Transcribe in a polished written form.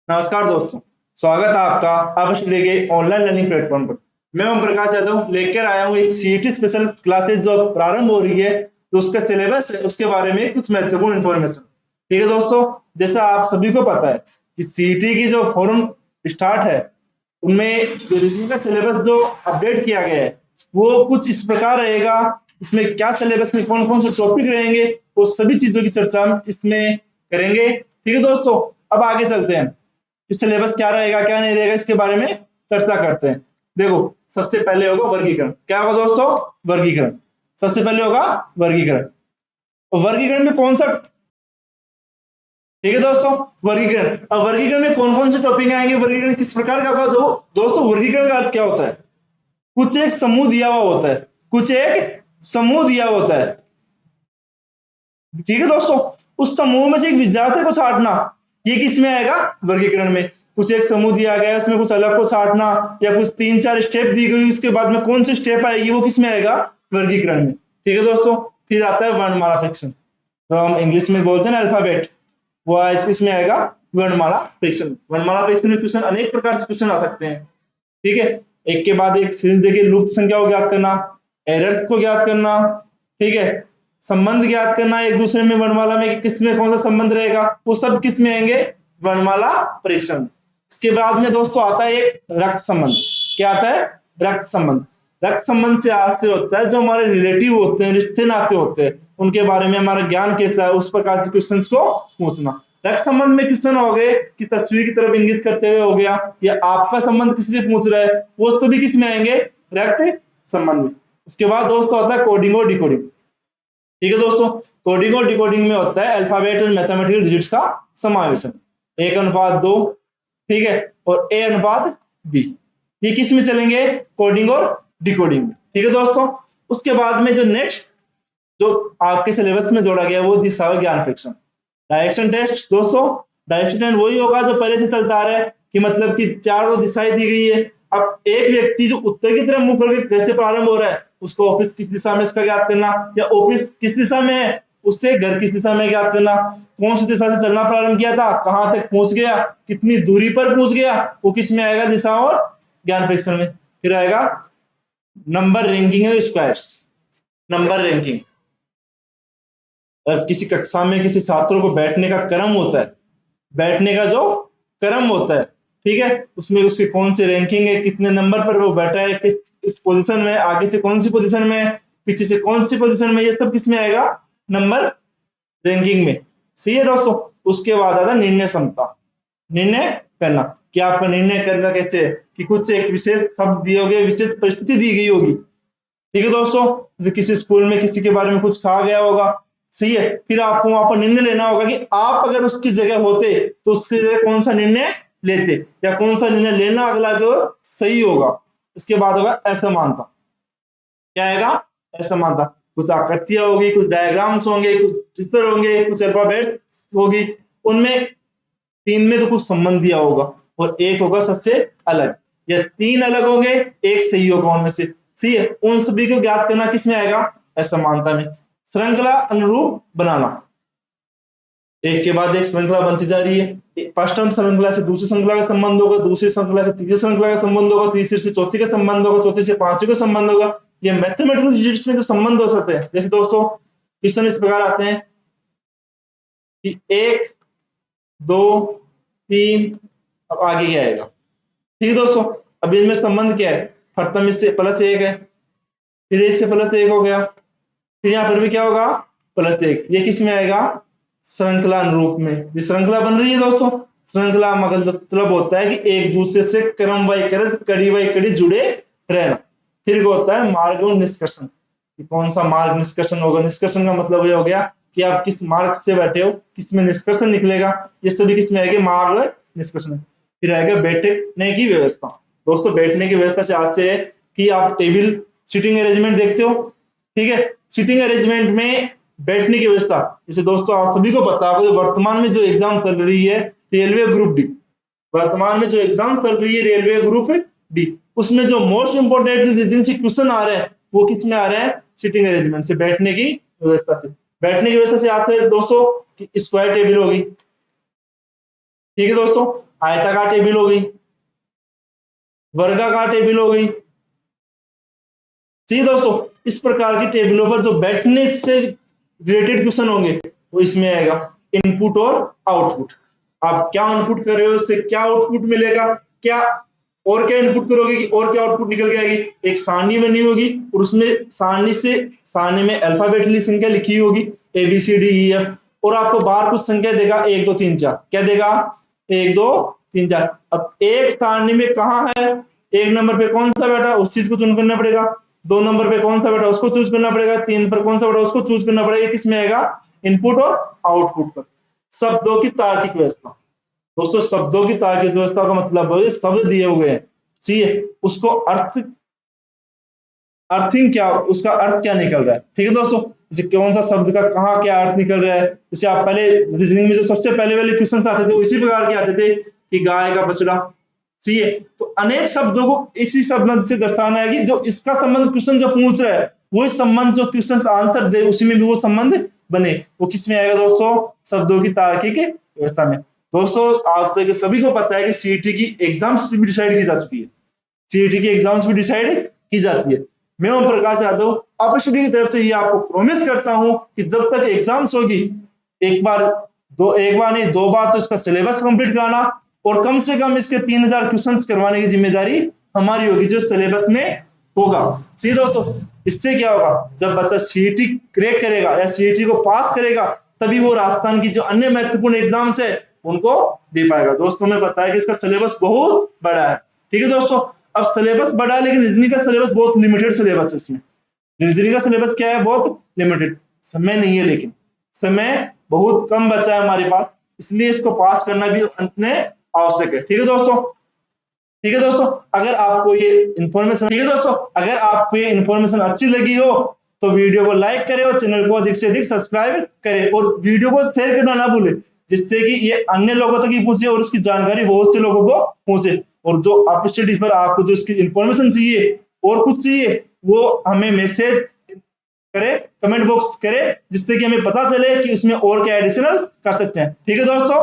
नमस्कार दोस्तों, स्वागत है आपका आप स्टडी के ऑनलाइन लर्निंग प्लेटफॉर्म पर। मैं ओम प्रकाश यादव लेकर आया हूँ एक सीईटी स्पेशल क्लासेज जो प्रारंभ हो रही है, तो उसका सिलेबस है उसके बारे में कुछ महत्वपूर्ण इन्फॉर्मेशन। ठीक है दोस्तों, जैसा आप सभी को पता है कि सीईटी की जो फॉर्म स्टार्ट है उनमें जो रीजनिंग का सिलेबस जो अपडेट किया गया है वो कुछ इस प्रकार रहेगा। इसमें क्या सिलेबस में कौन कौन से टॉपिक रहेंगे वो सभी चीजों की चर्चा हम इसमें करेंगे। ठीक है दोस्तों, अब आगे चलते हैं। सिलेबस क्या रहेगा क्या नहीं रहेगा इसके बारे में चर्चा करते हैं। देखो, सबसे पहले होगा वर्गीकरण। क्या होगा दोस्तों? वर्गीकरण। सबसे पहले होगा वर्गीकरण। वर्गीकरण में कौन सा, ठीक है दोस्तों, वर्गीकरण। अब वर्गीकरण में कौन कौन से टॉपिक आएंगे, वर्गीकरण किस प्रकार का होगा? दोस्तों, वर्गीकरण का अर्थ क्या होता है? कुछ एक समूह दिया हुआ होता है, कुछ एक समूह दिया हुआ होता है। ठीक है दोस्तों, उस समूह में से एक विद्यार्थी को छांटना, ये किस में आएगा? वर्गीकरण में। कुछ एक समूह दिया गया है उसमें कुछ अलग को छांटना, या कुछ 3-4 स्टेप दी गई उसके बाद में कौन सी स्टेप आएगी वो किस में आएगा? वर्गीकरण में। ठीक है दोस्तों, फिर आता है वर्णमाला फ्रैक्शन, तो हम इंग्लिश में बोलते हैं ना अल्फाबेट, वो इसमें आएगा वर्णमाला फ्रैक्शन। वर्णमाला फ्रैक्शन में क्वेश्चन अनेक प्रकार से क्वेश्चन आ सकते हैं। ठीक है, एक के बाद एक सीरीज देखिए, लुप्त संख्या को ज्ञात करना, एरर्स को ज्ञात करना, ठीक है, संबंध ज्ञात करना एक दूसरे में, वर्णमाला में किस में कौन सा संबंध रहेगा, वो सब किस में आएंगे? वर्णमाला परीक्षण। इसके बाद में दोस्तों आता है एक रक्त संबंध। क्या आता है? रक्त संबंध। रक्त संबंध से आशय होता है जो हमारे रिलेटिव होते हैं, रिश्ते नाते होते हैं, उनके बारे में हमारा ज्ञान कैसा है, उस प्रकार से क्वेश्चन को पूछना। रक्त संबंध में क्वेश्चन हो गए कि तस्वीर की तरफ इंगित करते हुए हो गया, या आपका संबंध किसी से पूछ रहा है, वो सभी किस में आएंगे? रक्त संबंध में। उसके बाद दोस्तों आता है कोडिंग और डिकोडिंग। ठीक है दोस्तों, कोडिंग और डिकोडिंग में होता है अल्फाबेट और मैथमेटिकल डिजिट्स का समावेशन, 1:2, ठीक है, और A:B। ये किस में चलेंगे? कोडिंग और डिकोडिंग में। ठीक है दोस्तों, उसके बाद में जो नेक्स्ट जो आपके सिलेबस में जोड़ा गया वो दिशा ज्ञान परीक्षण। डायरेक्शन टेस्ट दोस्तों, डायरेक्शन टेस्ट वही होगा जो पहले से चलता आ रहा है, कि मतलब कि चारों दिशाएं दी गई है। अब एक व्यक्ति जो उत्तर की तरफ मुंह करके घर से प्रारंभ हो रहा है, उसको ऑफिस किस दिशा में इसका ज्ञात करना, या ऑफिस किस दिशा में है उससे घर किस दिशा में ज्ञात करना, कौन सी दिशा से चलना प्रारंभ किया था, कहां तक पहुंच गया, कितनी दूरी पर पहुंच गया, वो किस में आएगा? दिशा और ज्ञान परीक्षण में। फिर आएगा नंबर रैंकिंग और स्क्वायर्स। नंबर रैंकिंग, किसी कक्षा में किसी छात्रों को बैठने का क्रम होता है, बैठने का जो क्रम होता है, ठीक है, उसमें उसकी कौन सी रैंकिंग है, कितने नंबर पर वो बैठा है, किस इस पोजीशन में, आगे से कौन सी पोजीशन में, पीछे से कौन सी पोजीशन में, ये सब किस में आएगा? नंबर रैंकिंग में। सही है दोस्तों। उसके बाद आता है निर्णय क्षमता। निर्णय करना, कि आपका निर्णय करना कैसे है, कि कुछ एक विशेष शब्द दिए होंगे, विशेष परिस्थिति दी गई होगी, ठीक है दोस्तों, जैसे किसी स्कूल में किसी के बारे में कुछ कहा गया होगा, सही है, फिर आपको वहां पर निर्णय लेना होगा कि आप अगर उसकी जगह होते तो उसकी जगह कौन सा निर्णय लेते, या कौन सा निर्णय लेना अगला जो सही होगा। उसके बाद होगा असमानता। क्या आएगा? असमानता। कुछ आकृतियां होगी, कुछ डायग्राम्स होंगे, कुछ चित्र होंगे, कुछ अल्फाबेट्स होगी, उनमें 3 में तो कुछ संबंध दिया होगा और एक होगा सबसे अलग, या 3 अलग होंगे, एक सही होगा उनमें से। सही है, उन सभी को ज्ञात करना किस में आएगा? असमानता में। श्रृंखला अनुरूप बनाना, एक के बाद एक श्रृंखला बनती जा रही है। फर्स्ट श्रृंखला से दूसरी श्रृंखला का संबंध होगा, दूसरी श्रृंखला से तीसरी श्रृंखला का संबंध होगा, तीसरी से चौथी का संबंध होगा, चौथी से पांचवी का संबंध होगा। ये मैथमेटिकल डिजिट्स में जो संबंध हो सकते हैं, जैसे दोस्तों क्वेश्चन इस प्रकार आते हैं कि 1, 2, 3, अब आगे क्या आएगा? ठीक है दोस्तों, अब इनमें संबंध क्या है? प्रथम इससे +1 है, फिर इससे +1 हो गया, फिर यहाँ पर भी क्या होगा? +1। ये किस में आएगा? श्रृंखला अनुरूप में। ये श्रृंखला बन रही है दोस्तों। श्रृंखला मतलब होता है कि एक दूसरे से क्रम बाई क्रम, कड़ी बाई कड़ी जुड़े रहना। फिर होता है मार्ग और निष्कर्षण, कि कौन सा मार्ग निष्कर्षण होगा। निष्कर्षण का मतलब ये हो गया कि आप किस मार्ग से बैठे हो, किस में निष्कर्षण निकलेगा, ये सभी किस में आएगा? मार्ग और निष्कर्षण। फिर आएगा बैठने की व्यवस्था। दोस्तों, बैठने की व्यवस्था से आज से है कि आप टेबल सीटिंग अरेंजमेंट देखते हो, ठीक है, सीटिंग अरेंजमेंट में बैठने की व्यवस्था। जैसे दोस्तों आप सभी को पता होगा, वर्तमान में जो एग्जाम चल रही है रेलवे ग्रुप डी, वर्तमान में जो एग्जाम चल रही है रेलवे ग्रुप डी, उसमें जो मोस्ट इंपोर्टेंट रीजन से क्वेश्चन आ रहे हैं वो किस में आ रहे हैं? सीटिंग अरेंजमेंट से, बैठने की व्यवस्था से। बैठने की व्यवस्था से आते हैं दोस्तों कि स्क्वायर टेबल होगी, ठीक है दोस्तों, आयताकार टेबल हो गई, वर्गाकार टेबल हो गई। जी दोस्तों, इस प्रकार की टेबलों पर जो बैठने से रिलेटेड क्वेश्चन होंगे वो इसमें आएगा, इनपुट और आउटपुट। आप क्या इनपुट कर रहे हो, उससे क्या आउटपुट मिलेगा, क्या और क्या इनपुट करोगे कि और क्या आउटपुट निकल के आएगी। एक सारणी बनी होगी और उसमें सारणी में अल्फाबेटली संख्या लिखी होगी ABCDEF, और आपको बाहर कुछ संख्या देगा 1 2 3 4। क्या देगा? 1 2 3 4। अब एक सारणी में कहाँ है, एक नंबर पे कौन सा बैठा उस चीज को चुन करना पड़ेगा, 2 नंबर पे कौन सा बैठा उसको चूज करना पड़ेगा, 3 पर कौन सा बैठा उसको चूज करना पड़ेगा। किसमें आएगा? इनपुट और आउटपुट पर। शब्दों की तार्किक व्यवस्था। दोस्तों शब्दों की तार्किक व्यवस्था का मतलब है शब्द दिए हुए हैं, उसको अर्थिंग क्या, उसका अर्थ क्या निकल रहा है। ठीक है दोस्तों, जैसे कौन सा शब्द का कहाँ क्या अर्थ निकल रहा है। जैसे आप पहले रीजनिंग में जो सबसे पहले वाले क्वेश्चन आते थे इसी प्रकार के आते थे कि गाय का बछड़ा। सही है, तो अनेक शब्दों को इसी शब्द से दर्शाना है कि जो इसका संबंध क्वेश्चन जो पूछ रहा है वही संबंध जो क्वेश्चन आंसर दे उसी में भी वो संबंध बने। वो किस में आएगा दोस्तों? शब्दों की तार्किक व्यवस्था में। दोस्तों आज से सभी को पता है कि सीईटी की एग्जाम्स भी डिसाइड की जा चुकी है, सीईटी की एग्जाम्स भी डिसाइड की जाती है। मैं ओम प्रकाश यादव अपॉर्चुनिटी की तरफ से ये आपको प्रॉमिस करता हूं कि जब तक एग्जाम्स होगी एक बार नहीं 2 बार तो इसका सिलेबस कंप्लीट कराना, और कम से कम इसके 3000 क्वेश्चंस करवाने की जिम्मेदारी हमारी होगी जो सिलेबस में होगा। सही दोस्तों, इससे क्या होगा, जब बच्चा सीईटी क्रैक करेगा या सीईटी को पास करेगा तभी वो राजस्थान की जो अन्य महत्वपूर्ण एग्जाम्स है उनको दे पाएगा। दोस्तों में पता है कि इसका सिलेबस बहुत बड़ा है। ठीक है दोस्तों, अब सिलेबस बड़ा है लेकिन रीजनिंग का सिलेबस बहुत लिमिटेड सिलेबस है। इसमें रीजनिंग का सिलेबस क्या है? बहुत लिमिटेड। समय नहीं है, लेकिन समय बहुत कम बचा है हमारे पास, इसलिए इसको पास करना भी अंतने आवश्यक है। ठीक है दोस्तों, ठीक है दोस्तों, अगर आपको ये इंफॉर्मेशन अच्छी लगी हो तो वीडियो को लाइक करें और चैनल को अधिक से अधिक सब्सक्राइब करें, और वीडियो को शेयर करना ना भूलें, जिससे कि ये अन्य लोगों तक ही पहुंचे और उसकी जानकारी बहुत से लोगों को पहुंचे। और जो अपॉर्चुनिटी पर आपको जो इसकी इंफॉर्मेशन चाहिए और कुछ चाहिए वो हमें मैसेज करे, कमेंट बॉक्स करे, जिससे कि हमें पता चले कि इसमें और क्या एडिशनल कर सकते हैं। ठीक है दोस्तों।